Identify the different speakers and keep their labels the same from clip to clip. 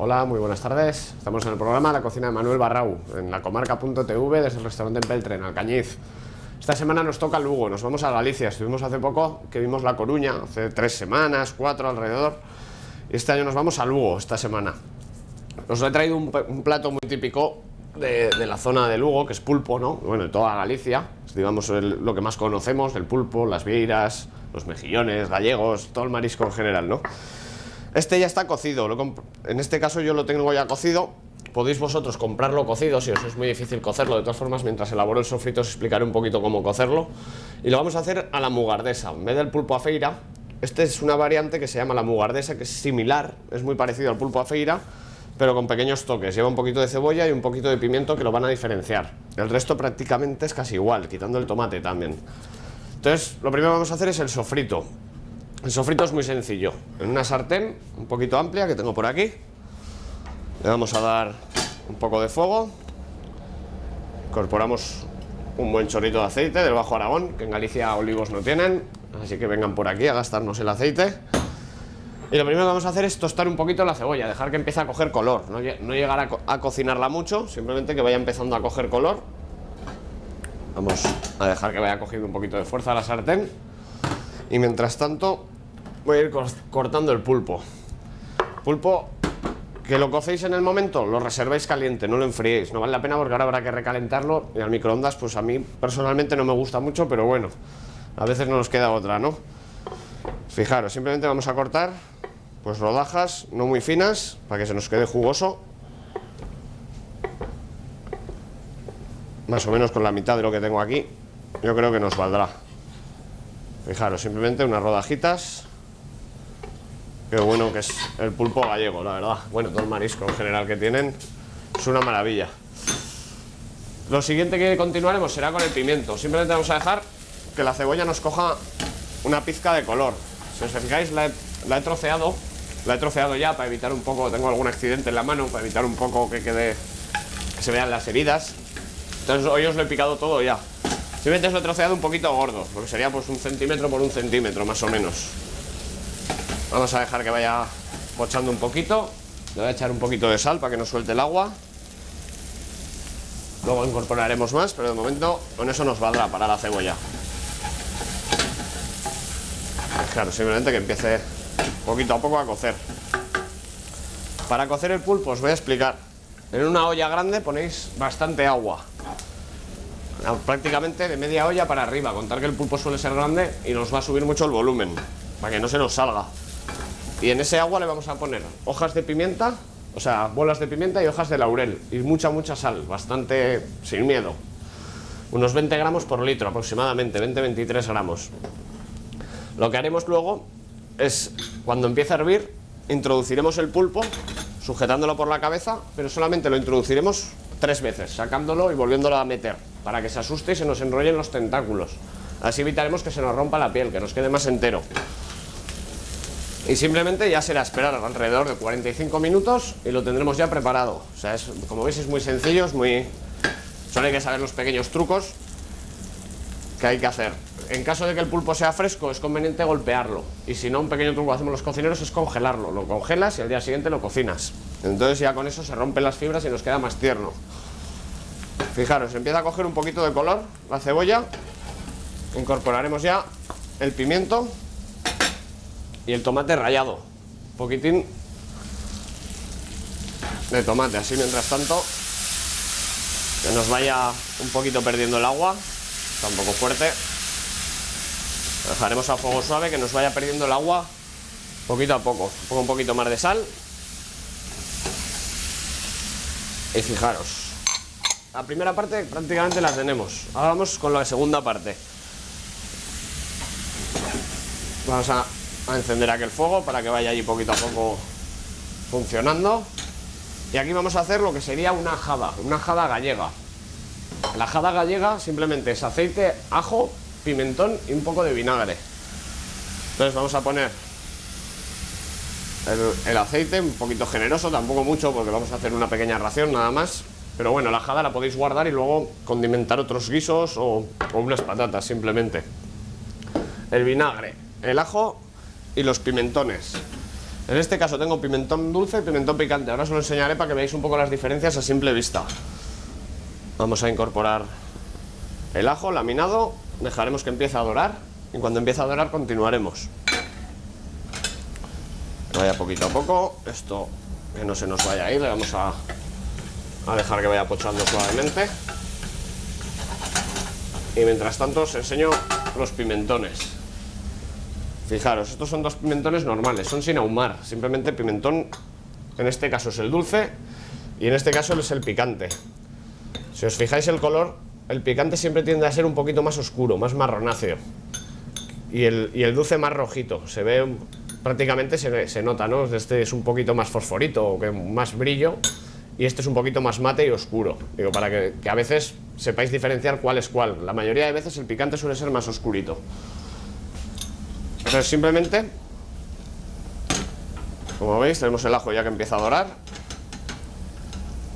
Speaker 1: Hola, muy buenas tardes. Estamos en el programa La Cocina de Manuel Barrau, en lacomarca.tv, desde el restaurante en Peltre, en Alcañiz. Esta semana nos toca Lugo, nos vamos a Galicia. Estuvimos hace poco, que vimos La Coruña, hace 3 semanas, 4 alrededor. Y este año nos vamos a Lugo, esta semana. Os he traído un plato muy típico de la zona de Lugo, que es pulpo, ¿no? Bueno, de toda Galicia, es, digamos, lo que más conocemos, el pulpo, las vieiras, los mejillones, gallegos, todo el marisco en general, ¿no? Este ya está cocido, en este caso yo lo tengo ya cocido. Podéis vosotros comprarlo cocido si os es muy difícil cocerlo. De todas formas, mientras elaboro el sofrito os explicaré un poquito cómo cocerlo. Y lo vamos a hacer a la mugardesa. En vez del pulpo a feira, este es una variante que se llama la mugardesa, que es similar, es muy parecido al pulpo a feira, pero con pequeños toques. Lleva un poquito de cebolla y un poquito de pimiento que lo van a diferenciar. El resto prácticamente es casi igual, quitando el tomate también. Entonces, lo primero que vamos a hacer es el sofrito. El sofrito es muy sencillo. En una sartén un poquito amplia que tengo por aquí, le vamos a dar un poco de fuego. Incorporamos un buen chorrito de aceite del Bajo Aragón, que en Galicia olivos no tienen, así que vengan por aquí a gastarnos el aceite. Y lo primero que vamos a hacer es tostar un poquito la cebolla, dejar que empiece a coger color, no llegar a cocinarla mucho, simplemente que vaya empezando a coger color. Vamos a dejar que vaya cogiendo un poquito de fuerza la sartén. Y mientras tanto voy a ir cortando el pulpo. Pulpo que lo cocéis en el momento, lo reservéis caliente, no lo enfriéis. No vale la pena porque ahora habrá que recalentarlo. Y al microondas, pues a mí personalmente no me gusta mucho, pero bueno, a veces no nos queda otra, ¿no? Fijaros, simplemente vamos a cortar pues rodajas no muy finas para que se nos quede jugoso. Más o menos con la mitad de lo que tengo aquí, yo creo que nos valdrá. Fijaros, simplemente unas rodajitas. Qué bueno que es el pulpo gallego, la verdad. Bueno, todo el marisco en general que tienen es una maravilla. Lo siguiente que continuaremos será con el pimiento. Simplemente vamos a dejar que la cebolla nos coja una pizca de color. Si os fijáis, la he troceado ya para evitar un poco, tengo algún accidente en la mano, para evitar un poco que se vean las heridas. Entonces hoy os lo he picado todo ya. Simplemente os lo he troceado un poquito gordo, porque sería pues 1 centímetro por 1 centímetro más o menos. Vamos a dejar que vaya pochando un poquito. Le voy a echar un poquito de sal para que no suelte el agua. Luego incorporaremos más, pero de momento con eso nos valdrá para la cebolla. Claro, simplemente que empiece poquito a poco a cocer. Para cocer el pulpo os voy a explicar. En una olla grande ponéis bastante agua. Prácticamente de media olla para arriba, contar que el pulpo suele ser grande y nos va a subir mucho el volumen, para que no se nos salga. Y en ese agua le vamos a poner hojas de pimienta, o sea, bolas de pimienta y hojas de laurel, y mucha sal, bastante sin miedo. Unos 20 gramos por litro aproximadamente, 20-23 gramos. Lo que haremos luego es, cuando empiece a hervir, introduciremos el pulpo, sujetándolo por la cabeza, pero solamente lo introduciremos 3 veces, sacándolo y volviéndolo a meter, para que se asuste y se nos enrollen los tentáculos. Así evitaremos que se nos rompa la piel, que nos quede más entero. Y simplemente ya será esperar alrededor de 45 minutos y lo tendremos ya preparado. O sea, como veis es muy sencillo, solo hay que saber los pequeños trucos que hay que hacer. En caso de que el pulpo sea fresco es conveniente golpearlo. Y si no, un pequeño truco que hacemos los cocineros es congelarlo. Lo congelas y al día siguiente lo cocinas. Entonces ya con eso se rompen las fibras y nos queda más tierno. Fijaros, empieza a coger un poquito de color la cebolla. Incorporaremos ya el pimiento y el tomate rallado. Un poquitín de tomate, así mientras tanto que nos vaya un poquito perdiendo el agua. Está un poco fuerte. Lo dejaremos a fuego suave, que nos vaya perdiendo el agua poquito a poco. Pongo un poquito más de sal. Y fijaros, la primera parte prácticamente la tenemos. Ahora vamos con la segunda parte. Vamos a encender aquel fuego para que vaya allí poquito a poco funcionando. Y aquí vamos a hacer lo que sería una jada gallega. La jada gallega simplemente es aceite, ajo, pimentón y un poco de vinagre. Entonces vamos a poner el aceite un poquito generoso, tampoco mucho porque vamos a hacer una pequeña ración nada más. Pero bueno, la jada la podéis guardar y luego condimentar otros guisos o unas patatas simplemente. El vinagre, el ajo y los pimentones. En este caso tengo pimentón dulce y pimentón picante. Ahora os lo enseñaré para que veáis un poco las diferencias a simple vista. Vamos a incorporar el ajo laminado, dejaremos que empiece a dorar y cuando empiece a dorar continuaremos. Vaya poquito a poco, esto que no se nos vaya a ir, le vamos a dejar que vaya pochando suavemente. Y mientras tanto os enseño los pimentones. Fijaros, estos son dos pimentones normales, son sin ahumar, simplemente pimentón, en este caso es el dulce y en este caso es el picante. Si os fijáis el color, el picante siempre tiende a ser un poquito más oscuro, más marronáceo. Y el dulce más rojito, se ve, prácticamente se nota, ¿no? Este es un poquito más fosforito, más brillo, y este es un poquito más mate y oscuro. Digo, para que a veces sepáis diferenciar cuál es cuál. La mayoría de veces el picante suele ser más oscurito. Entonces simplemente, como veis, tenemos el ajo ya que empieza a dorar.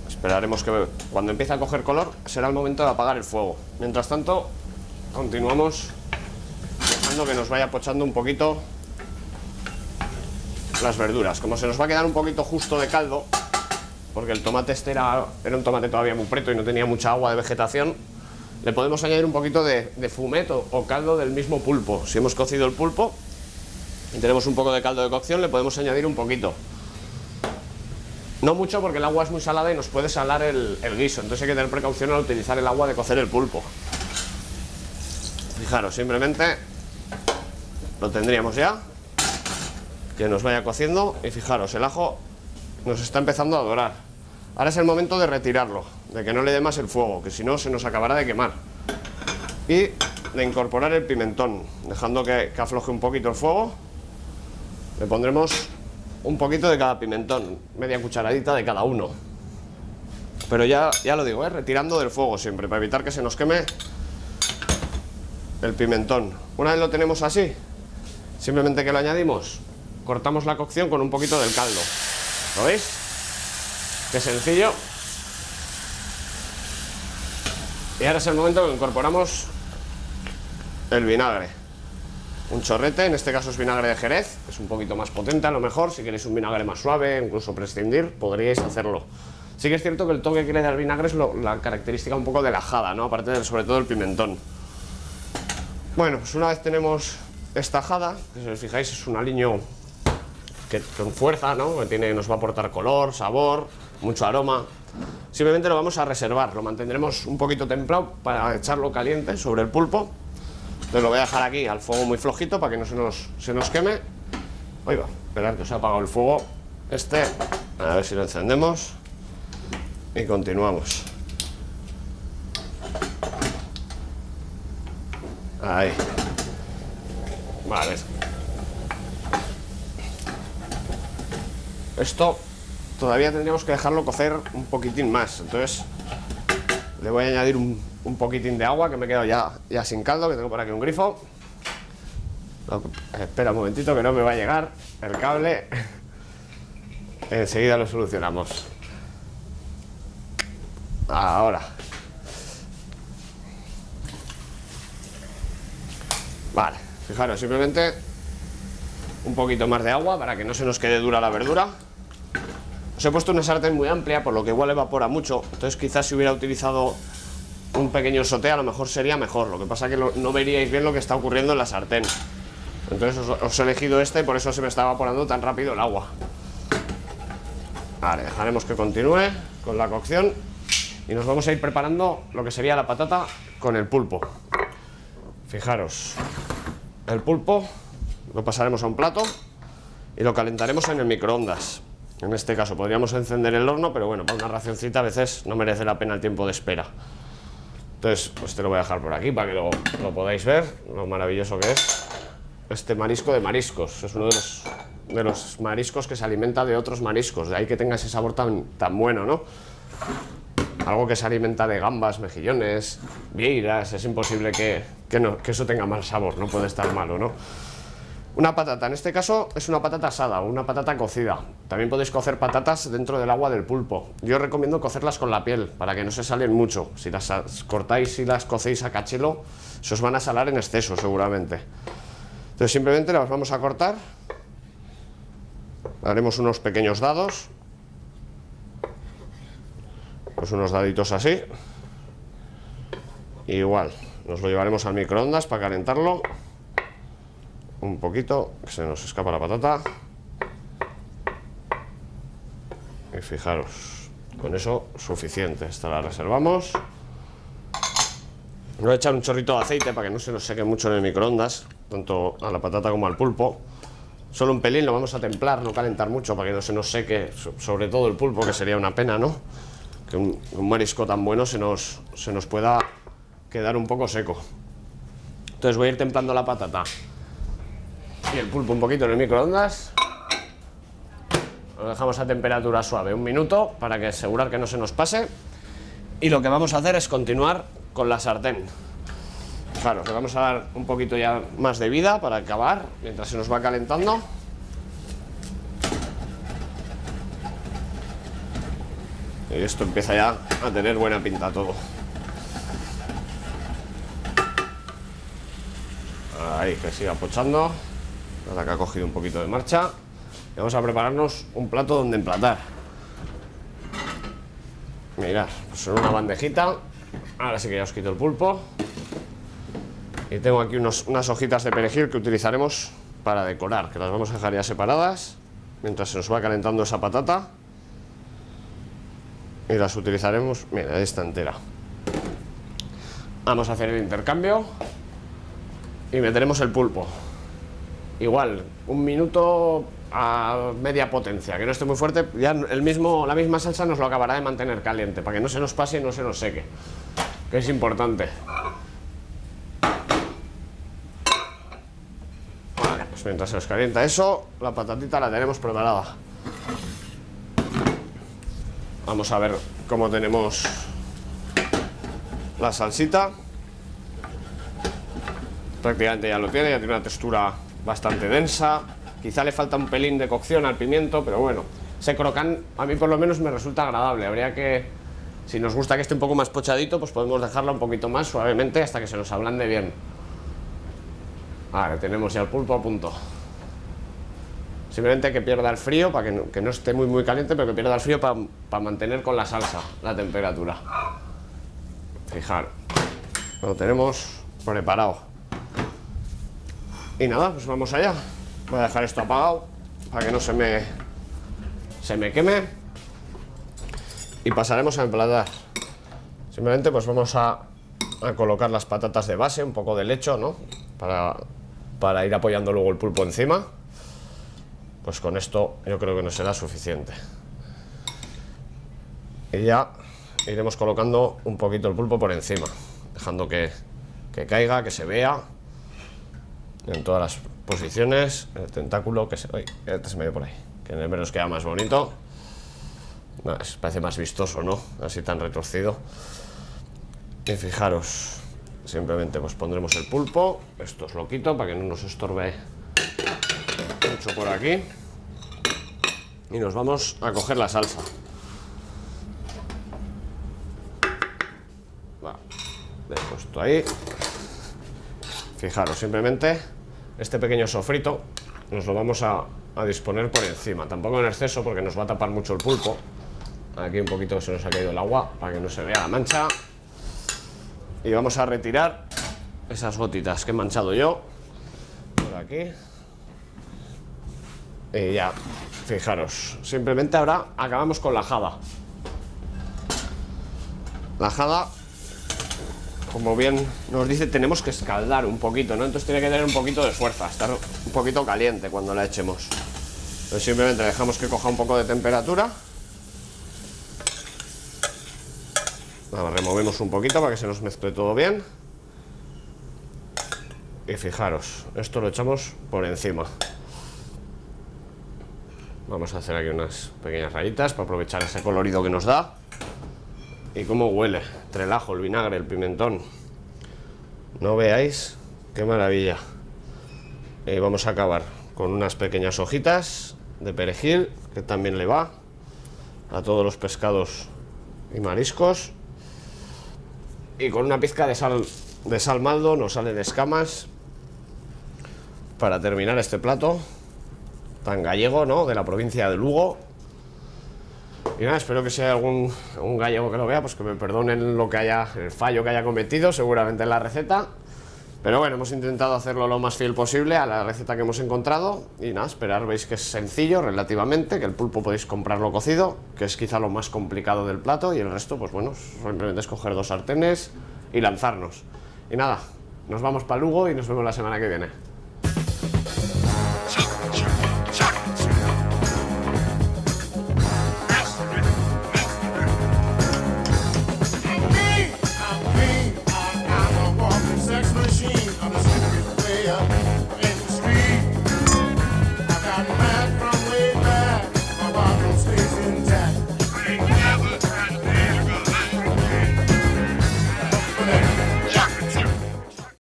Speaker 1: Esperaremos que cuando empiece a coger color será el momento de apagar el fuego. Mientras tanto, continuamos dejando que nos vaya pochando un poquito las verduras. Como se nos va a quedar un poquito justo de caldo, porque el tomate este era un tomate todavía muy preto y no tenía mucha agua de vegetación, le podemos añadir un poquito de fumet o caldo del mismo pulpo. Si hemos cocido el pulpo y tenemos un poco de caldo de cocción, le podemos añadir un poquito. No mucho porque el agua es muy salada y nos puede salar el guiso, entonces hay que tener precaución al utilizar el agua de cocer el pulpo. Fijaros, simplemente lo tendríamos ya, que nos vaya cociendo, y fijaros, el ajo nos está empezando a dorar. Ahora es el momento de retirarlo, de que no le dé más el fuego, que si no se nos acabará de quemar. Y de incorporar el pimentón, dejando que afloje un poquito el fuego. Le pondremos un poquito de cada pimentón, media cucharadita de cada uno. Pero ya lo digo, retirando del fuego siempre, para evitar que se nos queme el pimentón. Una vez lo tenemos así, simplemente que lo añadimos, cortamos la cocción con un poquito del caldo. ¿Lo veis? Qué sencillo. Y ahora es el momento que incorporamos el vinagre. Un chorrete, en este caso es vinagre de Jerez, es un poquito más potente a lo mejor. Si queréis un vinagre más suave, incluso prescindir, podríais hacerlo. Sí que es cierto que el toque que le da el vinagre es la característica un poco de la ajada, ¿no? Aparte de, sobre todo, el pimentón. Bueno, pues una vez tenemos esta ajada, que si os fijáis es un aliño que con fuerza, ¿no? Que nos va a aportar color, sabor, mucho aroma. Simplemente lo vamos a reservar, lo mantendremos un poquito templado para echarlo caliente sobre el pulpo. Entonces lo voy a dejar aquí al fuego muy flojito para que no se nos queme. Oiga, esperad que se ha apagado el fuego este. A ver si lo encendemos y continuamos. Ahí. Vale. Esto todavía tendríamos que dejarlo cocer un poquitín más. Entonces le voy a añadir un poquitín de agua, que me he quedado ya sin caldo, que tengo por aquí un grifo. No, espera un momentito que no me va a llegar el cable. Enseguida lo solucionamos. Ahora. Vale, fijaros, simplemente un poquito más de agua para que no se nos quede dura la verdura. Os he puesto una sartén muy amplia, por lo que igual evapora mucho. Entonces quizás si hubiera utilizado un pequeño sauté a lo mejor sería mejor. Lo que pasa es que no veríais bien lo que está ocurriendo en la sartén. Entonces os he elegido esta y por eso se me está evaporando tan rápido el agua. Vale, dejaremos que continúe con la cocción y nos vamos a ir preparando lo que sería la patata con el pulpo. Fijaros, el pulpo lo pasaremos a un plato y lo calentaremos en el microondas. En este caso podríamos encender el horno, pero bueno, para una racioncita a veces no merece la pena el tiempo de espera. Entonces, pues te lo voy a dejar por aquí para que lo podáis ver, lo maravilloso que es este marisco de mariscos. Es uno de los mariscos que se alimenta de otros mariscos, de ahí que tenga ese sabor tan bueno, ¿no? Algo que se alimenta de gambas, mejillones, vieiras, es imposible que eso tenga mal sabor, no puede estar malo, ¿no? Una patata, en este caso es una patata asada, una patata cocida. También podéis cocer patatas dentro del agua del pulpo. Yo recomiendo cocerlas con la piel, para que no se salen mucho. Si las cortáis y las cocéis a cachelo, se os van a salar en exceso seguramente. Entonces simplemente las vamos a cortar Haremos unos pequeños dados, pues unos daditos así. Igual, nos lo llevaremos al microondas para calentarlo un poquito, que se nos escapa la patata. Y fijaros, con eso suficiente. Esta la reservamos. Voy a echar un chorrito de aceite para que no se nos seque mucho en el microondas, tanto a la patata como al pulpo. Solo un pelín, lo vamos a templar, no calentar mucho para que no se nos seque, sobre todo el pulpo, que sería una pena, ¿no? Que un marisco tan bueno se nos pueda quedar un poco seco. Entonces voy a ir templando la patata y el pulpo un poquito en el microondas. Lo dejamos a temperatura suave 1 minuto para que asegurar que no se nos pase. Y lo que vamos a hacer es continuar con la sartén. Claro, le vamos a dar un poquito ya más de vida para acabar mientras se nos va calentando. Y esto empieza ya a tener buena pinta todo. Ahí, que siga pochando. Ahora que ha cogido un poquito de marcha. Y vamos a prepararnos un plato donde emplatar. Mirad, pues en una bandejita. Ahora sí que ya os quito el pulpo. Y tengo aquí unas hojitas de perejil que utilizaremos para decorar, que las vamos a dejar ya separadas mientras se nos va calentando esa patata. Y las utilizaremos, mira, esta entera. Vamos a hacer el intercambio y meteremos el pulpo. Igual, 1 minuto a media potencia, que no esté muy fuerte. Ya la misma salsa nos lo acabará de mantener caliente, para que no se nos pase y no se nos seque, que es importante. Vale, pues mientras se nos calienta eso, la patatita la tenemos preparada. Vamos a ver cómo tenemos la salsita. Prácticamente ya lo tiene, ya tiene una textura bastante densa. Quizá le falta un pelín de cocción al pimiento, pero bueno, ese crocant a mí por lo menos me resulta agradable. Habría que, si nos gusta que esté un poco más pochadito, pues podemos dejarla un poquito más suavemente hasta que se nos ablande bien. Vale, tenemos ya el pulpo a punto. Simplemente que pierda el frío, para que no esté muy caliente, pero que pierda el frío para mantener con la salsa la temperatura. Fijaros, lo tenemos preparado. Y nada, pues vamos allá. Voy a dejar esto apagado para que no se me queme. Y pasaremos a emplatar. Simplemente pues vamos a colocar las patatas de base, un poco de lecho, ¿no? Para ir apoyando luego el pulpo encima. Pues con esto yo creo que nos será suficiente. Y ya iremos colocando un poquito el pulpo por encima, dejando que caiga, que se vea en todas las posiciones. El tentáculo que se... Uy, este se me ve por ahí, que en el menos queda más bonito. Parece más vistoso, ¿no? Así tan retorcido. Y fijaros, simplemente pues pondremos el pulpo. Esto os lo quito para que no nos estorbe mucho por aquí. Y nos vamos a coger la salsa. Va, le he puesto ahí. Fijaros, simplemente este pequeño sofrito nos lo vamos a disponer por encima. Tampoco en exceso porque nos va a tapar mucho el pulpo. Aquí un poquito se nos ha caído el agua para que no se vea la mancha. Y vamos a retirar esas gotitas que he manchado yo por aquí. Y ya, fijaros, simplemente ahora acabamos con la jada. La jada, como bien nos dice, tenemos que escaldar un poquito, ¿no? Entonces tiene que tener un poquito de fuerza, estar un poquito caliente cuando la echemos. Entonces simplemente dejamos que coja un poco de temperatura. Ahora removemos un poquito para que se nos mezcle todo bien. Y fijaros, esto lo echamos por encima. Vamos a hacer aquí unas pequeñas rayitas para aprovechar ese colorido que nos da. Y cómo huele, entre el ajo, el vinagre, el pimentón. No veáis qué maravilla. Y vamos a acabar con unas pequeñas hojitas de perejil, que también le va a todos los pescados y mariscos. Y con una pizca de sal maldo, nos salen escamas. Para terminar este plato. tan gallego, ¿no? De la provincia de Lugo. Y nada, espero que si hay algún gallego que lo vea, pues que me perdonen el fallo que haya cometido, seguramente en la receta. Pero bueno, hemos intentado hacerlo lo más fiel posible a la receta que hemos encontrado. Y nada, esperar, veis que es sencillo relativamente, que el pulpo podéis comprarlo cocido, que es quizá lo más complicado del plato, y el resto, pues bueno, simplemente es coger 2 sartenes y lanzarnos. Y nada, nos vamos para Lugo y nos vemos la semana que viene.